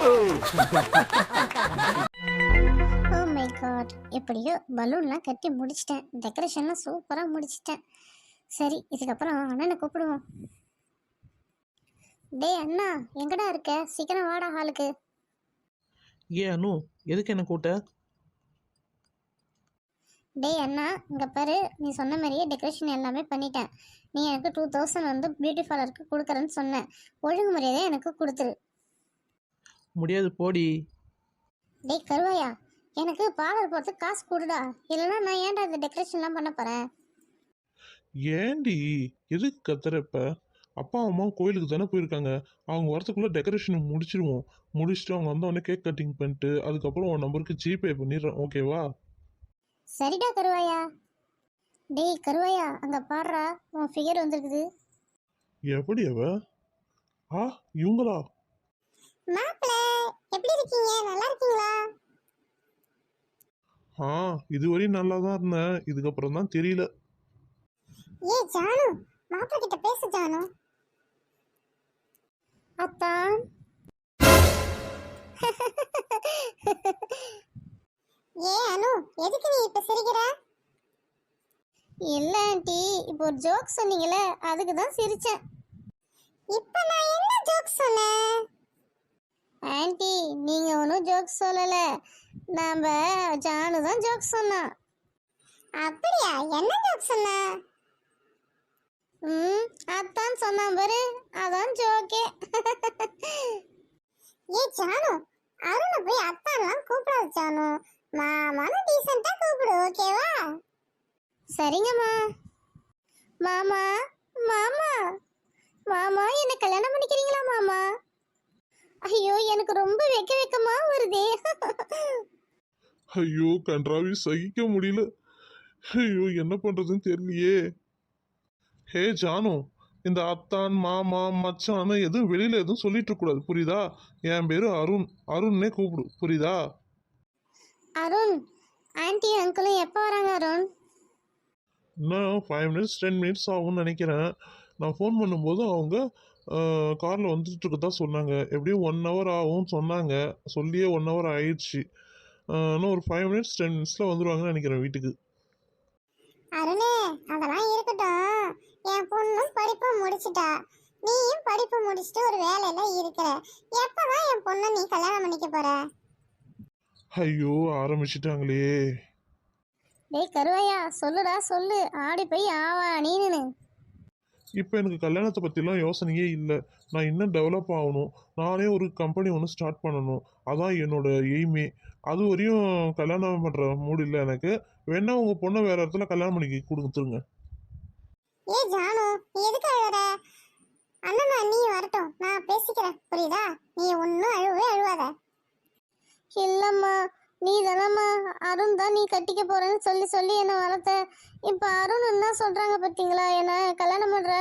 Oh my God, எப்படியோ பலூன்லாம் கட்டி முடிச்சிட்டேன், டெக்கரேஷன்லாம் சூப்பராக முடிச்சிட்டேன். சரி, இதுக்கப்புறம் அண்ணனை கூப்பிடுவோம். டேய் அண்ணா, எங்கடா இருக்க? சீக்கிரம் வாடா ஹாலுக்கு. ஏன் அனு, எதுக்கு என்ன கூட்ட? டேய் அண்ணா, இங்கே பாரு, நீ சொன்ன மாதிரியே டெக்கரேஷன் எல்லாமே பண்ணிட்டேன். நீ எனக்கு 2000 வந்து பியூட்டி பார்லருக்கு கொடுக்குறேன்னு சொன்னேன். ஒழுங்கு மரியாதையாக எனக்கு கொடுத்துரு. முடியாது, போடி. டேய் கருவாயா, எனக்கு பார்லர் போகிறதுக்கு காசு கொடுடா, இல்லைன்னா நான் ஏன்டா இந்த டெக்கரேஷன்லாம் பண்ண போகிறேன்? ஏண்டி எதுக்கு கத்துறப்ப? அப்பா அம்மா கோயிலுக்கு தானே போயிருக்காங்க. அவங்க வரத்துக்குள்ள டெக்கரேஷன் முடிச்சிருவோம். முடிச்சுட்டு அவங்க வந்தவொடனே கேக் கட்டிங் பண்ணிட்டு அதுக்கப்புறம் உன் நம்பருக்கு ஜிபே பண்ணிடுறேன், ஓகேவா? சரிடா கருவாயா. டேய் கருவாயா, அங்கே பாடுறா, உன் ஃபிகர் வந்துருக்குது. எப்படி அவ? ஆ, இவங்களா? மாப்பிள்ளை, எப்படி இருக்கீங்க? நல்லா இருக்கீங்களா? ஆ, இதுவரையும் நல்லா தான் இருந்தேன், இதுக்கப்புறம் தான் தெரியல. ஏ ஜானு, மாப்பிள்ளை கிட்ட பேசு ஜானு. அத்தான். ஏ அனு, எதுக்கு நீ இப்ப சிரிக்கிற? இல்ல ஆண்டி, இப்போ ஒரு ஜோக் சொன்னீங்கல, அதுக்கு தான் சிரிச்சேன். இப்ப நான் என்ன ஜோக் சொன்னேன்? ஆண்டி, நீங்க ஒன்றும் ஜோக் சொல்லல, நாம ஜானு தான் ஜோக் சொன்னான். அப்படியா? என்ன ஜோக் சொன்ன? அதான் சொன்னான் பாரு, அதான் ஜோக்கே. ஏ ஜானு, அருணை போய் அத்தான்லாம் கூப்பிடாது ஜானு, மாமான்னு டீசெண்டா கூப்பிடு, ஓகேவா? சரிங்கம்மா. மாமா, மாமா, மாமா, என்ன கல்யாணம் பண்ணிக்கிறீங்களா மாமா? ஐயோ, எனக்கு ரொம்ப வெக்கமா வருதே. ஐயோ, கன்றாவி, சகிக்க முடியல. ஐயோ, என்ன பண்றதுன்னு தெரியலையே. ஹே ஜானு, இந்த அத்தான் மாமா மச்சான்னு எதுவும் வெளியில எதுவும் சொல்லிட்டு இருக்க கூடாது, புரியுதா? என் பேரு அருண், அருண்னே கூப்பிடு, புரியுதா? அருண், ஆன்ட்டி அங்கிளும் எப்போ வராங்க அருண்? இன்னும் 5 மினிட்ஸ் 10 மினிட்ஸ் ஆகும்னு நினைக்கிறேன். நான் ஃபோன் பண்ணும்போது அவங்க காரில் வந்துட்டு இருக்கதா சொன்னாங்க. எப்படியும் 1 ஹவர் ஆகும்னு சொன்னாங்க. சொல்லியே 1 ஹவர் ஆயிடுச்சு. இன்னும் ஒரு 5 மினிட்ஸ் 10 மினிட்ஸில் வந்துடுவாங்கன்னு நினைக்கிறேன் வீட்டுக்கு. அருணே, அதெல்லாம் இருக்கட்டும், என் பொண்ணும் படிப்பு முடிச்சிட்டா, நீயும் படிப்பு முடிச்சுட்டு ஒரு வேலையில இருக்கிற. எப்பதான் என் பொண்ணை நீ கல்யாணம் பண்ணிக்க போற? ஐயோ, ஆரம்பிச்சிட்டாங்களே. டேய் கருவாயா, சொல்லுடா சொல்லு, ஆடி போய் ஆவா நீனு. இப்போ எனக்கு கல்யாணத்தை பற்றிலாம் யோசனையே இல்லை. நான் இன்னும் டெவலப் ஆகணும். நானே ஒரு கம்பெனி ஒன்று ஸ்டார்ட் பண்ணணும். அதான் என்னோட எய்மே. அது வரையும் கல்யாணம் பண்ணுற மூடு இல்லை எனக்கு. வேணா உங்கள் பொண்ணை வேறு இடத்துல கல்யாணம் பண்ணி கொடுத்துருங்க. ஏ ஜானு, நீ எதுக்கு அழுற? அண்ணனா நீ வரட்டும், நான் பேசிக்கிறேன், புரியுதா? நீ ஒன்றும் அழுவாத. இல்லம்மா, நீ தானம்மா அருண் தான் நீ கட்டிக்க போறேன்னு சொல்லி சொல்லி என்னை வளர்த்த. இப்போ அருண் என்ன சொல்றாங்க பார்த்தீங்களா? என்ன கல்யாணம் பண்ற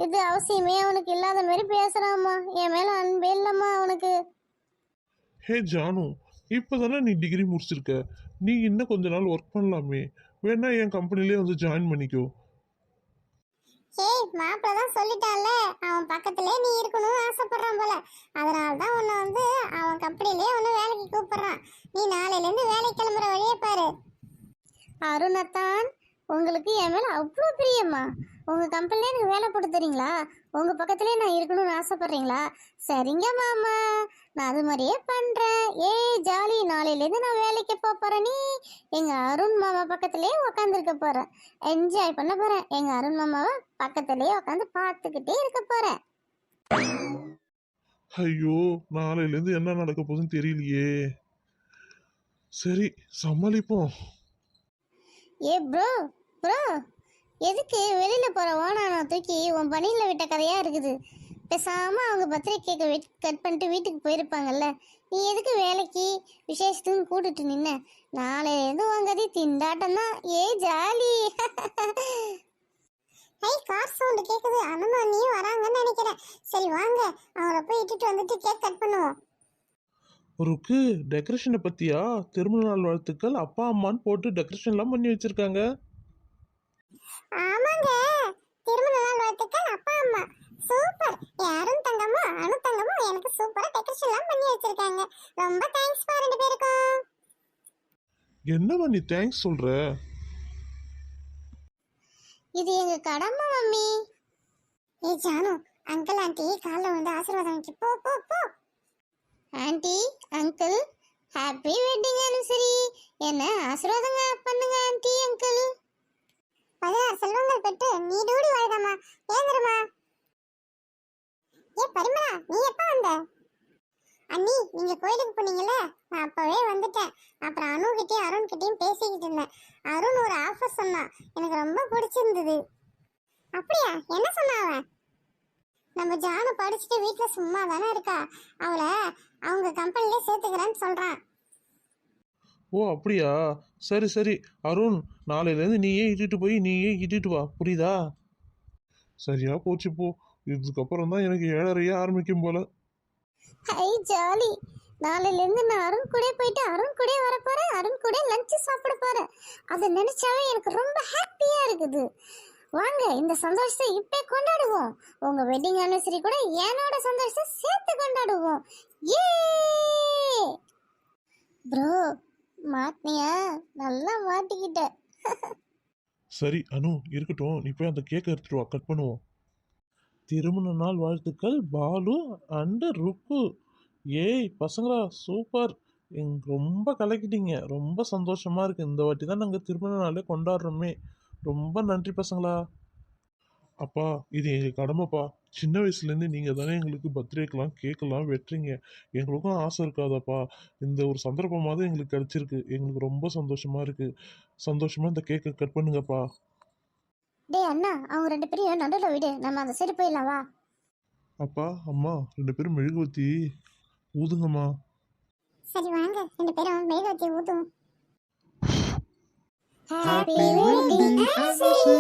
இது அவசியமே அவனுக்கு இல்லாத மாதிரி பேசுறாம்மா. என் மேல அன்பே இல்லம்மா அவனுக்கு. ஹே ஜானு, இப்போ தானே நீ டிகிரி முடிச்சிருக்க. நீ இன்னும் கொஞ்ச நாள் ஒர்க் பண்ணலாமே. வேணா என் கம்பெனிலே வந்து ஜாயின் பண்ணிக்கோ. ஏய், மாப்பிள்ள தான் சொல்லிட்டான்ல, அவன் பக்கத்திலே நீ இருக்கணும்னு ஆசைப்படுறான் போல. அதனால தான் உன்னை வந்து அவன் கம்பெனிலே உன்னை வேலைக்கு கூப்பிடுறான். நீ நாளையிலேருந்து வேலைக்கு கிளம்புற வழியே பாரு. அருணத்தான், உங்களுக்கு என் மேலே அவ்வளோ பிரியம்மா. உங்கள் கம்பெனிலே எனக்கு வேலை போட்டு தரீங்களா? உங்கள் பக்கத்துலேயே நான் இருக்கணும்னு ஆசைப்பட்றீங்களா? சரிங்க மாமா, நான் அது மாதிரியே பண்ணுறேன். ஏய் ஜாலி, நாளையிலேருந்து நான் வேலைக்கு போகிறேன். நீ எங்கள் அருண் மாமா பக்கத்துலேயே உக்காந்துருக்க போகிறேன். என்ஜாய் பண்ண போகிறேன். எங்கள் அருண் மாமாவை பக்கத்துலேயே உட்காந்து பார்த்துக்கிட்டே இருக்க போகிறேன். ஐயோ, நாளையிலேருந்து என்ன நடக்க போகுதுன்னு தெரியலையே. சரி, சமாளிப்போம். ஏ ப்ரோ, ப்ரோ, எதுக்கு வெளியில் போகிற ஓனான தூக்கி உன் பணியில் விட்ட கதையாக இருக்குது? பேசாமல் அவங்க பர்த்டே கேக்கை கட் பண்ணிட்டு வீட்டுக்கு போயிருப்பாங்கல்ல. நீ எதுக்கு வேலைக்கு விசேஷத்துக்கு கூட்டிட்டு நின்ன? நாளையிலேருந்து வாங்கதி திண்டாட்டம் தான். ஏ ஜாலி. ஐ, கார் சவுண்டு கேட்குது. அண்ணா நீயும் வராங்கன்னு நினைக்கிறேன். சரி வாங்க, அவங்கள போய் இட்டுட்டு வந்துட்டு கேக் கட் பண்ணுவோம். ருக்கு, டெக்கரேஷனை பற்றியா? திருமண நாள் வாழ்த்துக்கள் அப்பா அம்மான்னு போட்டு டெக்கரேஷன்லாம் பண்ணி வச்சுருக்காங்க. ஆமாங்க, திருமண நாள் வாழ்த்துக்கள் அப்பா அம்மா. சூப்பர். அருண் தங்கம்மா அனு தங்கம்மா எனக்கு சூப்பரா டெக்கரேஷன்லாம் பண்ணி வச்சிருக்காங்க. ரொம்ப தேங்க்ஸ் பா ரெண்டு பேருக்கும். என்னம்மா நீ தேங்க்ஸ் சொல்ற? இது எங்க கடமை மம்மி. ஏய் ஜானு, அங்கிள் ஆண்டி காலைல வந்து ஆசீர்வாதம் வாங்கி போ போ போ. Aunty uncle happy wedding anniversary. என்ன ஆசீர்வாதங்க பண்ணுங்க ஆண்டி அங்கிள். 16 செல்வங்கள் பெற்று நீடூடி வாழ்கம்மா. ஏந்திரமா. ஏ பரிமளா, நீ எப்ப வந்த? அண்ணி நீங்க கோயிலுக்கு போனீங்கல்ல, நான் அப்பவே வந்துட்டேன். அப்புறம் அனு கிட்டயும் அருண் கிட்டயும் பேசிக்கிட்டு இருந்தேன். அருண் ஒரு ஆஃபர் சொன்னான், எனக்கு ரொம்ப பிடிச்சிருந்தது. அப்படியா? என்ன சொன்னா அவன்? நம்ம ஜானு படிச்சுட்டு வீட்டுல சும்மா தானே இருக்கா, அவளை அவங்க கம்பெனிலே சேர்த்துக்கிறேன்னு சொல்றான். ஓ அப்படியா? சரி சரி அருண், நாளையிலேருந்து நீயே இட்டுட்டு வா, புரியுதா? சரியா போச்சு போ. இதுக்கப்புறம் தான் எனக்கு 7:30 ஆரம்பிக்கும் போல. Hi jolly. நாளையில இருந்து நான் அருண் கூட போயிட்டு அருண் கூட வர போறேன், அருண் கூட லஞ்ச் சாப்பிட போறேன். அதை நினைச்சாவே எனக்கு ரொம்ப ஹாப்பியா இருக்குது. வாங்க இந்த சந்தோஷத்தை இப்பே கொண்டாடுவோம். உங்க வெட்டிங் ஆனிவர்சரி கூட என்னோட சந்தோஷத்தை சேர்த்து கொண்டாடுவோம். ஏ ப்ரோ, மாட்டினியா? நல்லா மாட்டிக்கிட்ட. சரி அனு இருக்கட்டும், நீ போய் அந்த கேக்கை எடுத்துட்டு வா, கட் பண்ணுவோம். திருமண நாள் வாழ்த்துக்கள் பாலு அண்டு ருக்கு. ஏய் பசங்களா, சூப்பர். ரொம்ப கலக்கிட்டீங்க. ரொம்ப சந்தோஷமா இருக்கு. இந்த வாட்டி தான் நாங்கள் திருமண நாளே கொண்டாடுறோமே. ரொம்ப நன்றி பசங்களா. அப்பா இது எங்கள் கடமைப்பா. சின்ன வயசுலேருந்து நீங்கள் தானே எங்களுக்கு பர்த்டேக்கெலாம் கேக்கெல்லாம் வெட்டுறீங்க. எங்களுக்கும் ஆசை இருக்காதாப்பா? இந்த ஒரு சந்தர்ப்பமாவது எங்களுக்கு கிடைச்சிருக்கு. எங்களுக்கு ரொம்ப சந்தோஷமாக இருக்குது. சந்தோஷமாக இந்த கேக்கை கட் பண்ணுங்கப்பா. டேய் அண்ணா, அவங்க ரெண்டு பேரையும் நடுவில் விடு, நம்ம அந்த சைடு போயிடலாம் வா. அப்பா அம்மா 2 பேரும் மெழுகுவத்தி ஊதுங்கம்மா. சரி வாங்க ரெண்டு பேரும் மெழுகுவர்த்தி ஊதுவோம். Happy wedding anniversary.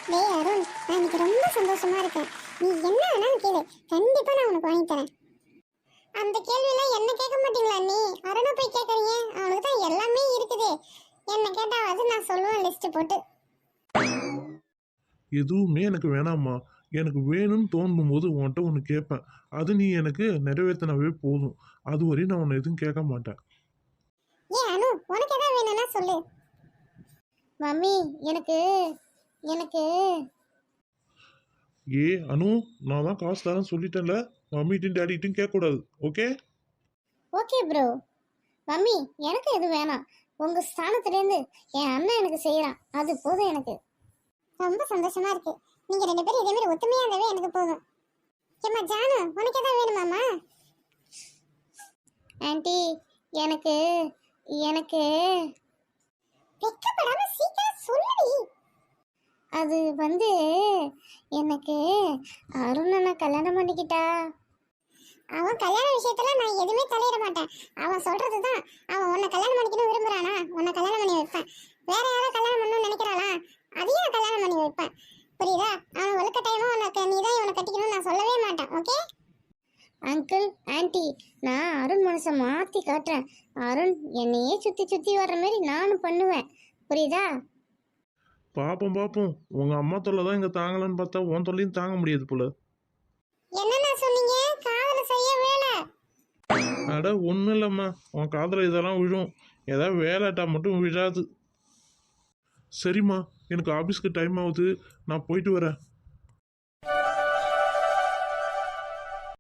டேய் அருண், நான் இன்னைக்கு ரொம்ப சந்தோஷமா இருக்கேன். நீ என்ன வேணாலும் கேளு, கண்டிப்பா நான் உனக்கு வாங்கி தரேன். அந்த கேள்வியெல்லாம் என்ன கேட்க மாட்டீங்களா நீ? அருணை போய் கேட்கறீங்க, அவனுக்கு தான் எல்லாமே இருக்குது. என்ன கேட்டாவது நான் சொல்லுவேன் லிஸ்ட் போட்டு. எதுவுமே எனக்கு வேணாம்மா. எனக்கு வேணும்னு தோணும் போது உன்கிட்ட ஒன்று கேட்பேன். அது நீ எனக்கு நிறைவேற்றினாவே போதும். அது வரையும் நான் உன்னை எதுவும் கேட்க மாட்டேன். ஏன் அனு, உனக்கு எதாவது வேணும்னா சொல்லு. மம்மி எனக்கு எனக்கு ஏ அனு, நான் தான் காசு தரேன்னு சொல்லிட்டேன்ல. மம்மிட்டும் டேடிட்டும் கேட்கக்கூடாது, ஓகே? Okay bro. மம்மி எனக்கு எது வேணாம். உங்க ஸ்தானத்துலேருந்து என் அண்ணன் எனக்கு செய்யறான், அது போதும் எனக்கு. ரொம்ப சந்தோஷமா இருக்கு. நீங்க ரெண்டு பேரும் இதே மாதிரி ஒத்துமையா இருந்தாவே எனக்கு போதும். ஏம்மா ஜானு, உனக்கு எதாவது வேணுமாம்மா? ஆண்டி எனக்கு எனக்கு வெக்கப்படாம சீக்கிரம் சொல்லுடி. அது வந்து எனக்கு அருணனை கல்யாணம் பண்ணிக்கிட்டா. அவன் கல்யாண விஷயத்துல நான் எதுவுமே தலையிட மாட்டேன். அவன் சொல்றதுதான். அவன் உன்னை கல்யாணம் பண்ணிக்கணும் விரும்புறானா, உன்னை கல்யாணம் பண்ணி வைப்பேன். வேற யாரும் கல்யாணம் பண்ணணும்னு நினைக்கிறாளா, அதையும் நான் கல்யாணம் பண்ணி வைப்பேன். புரியுதா? அவன் வலுக்கட்டாயமா உனக்கு நீதான் இவனை கட்டிக்கணும்னு நான் சொல்லவே மாட்டேன், ஓகே? அங்கிள் ஆண்டி, நான் அருண் மனசை மாத்தி காட்டுறேன். அருண் என்னையே சுத்தி சுத்தி வர்ற மாதிரி நானும் பண்ணுவேன், புரியுதா? பார்ப்போம். உங்கள் அம்மா தொல்லை தான் இங்கே தாங்கலன்னு பார்த்தா உன் தொல்லையும் தாங்க முடியாது போல. என்னன்னா சொன்னீங்க? காதுல சரியா வேலை. அட ஒன்றும் இல்லைம்மா, உன் காதில் இதெல்லாம் விழும். ஏதாவது வேலைட்டா மட்டும் விழாது. சரிம்மா, எனக்கு ஆஃபீஸ்க்கு டைம் ஆகுது, நான் போயிட்டு வரேன்.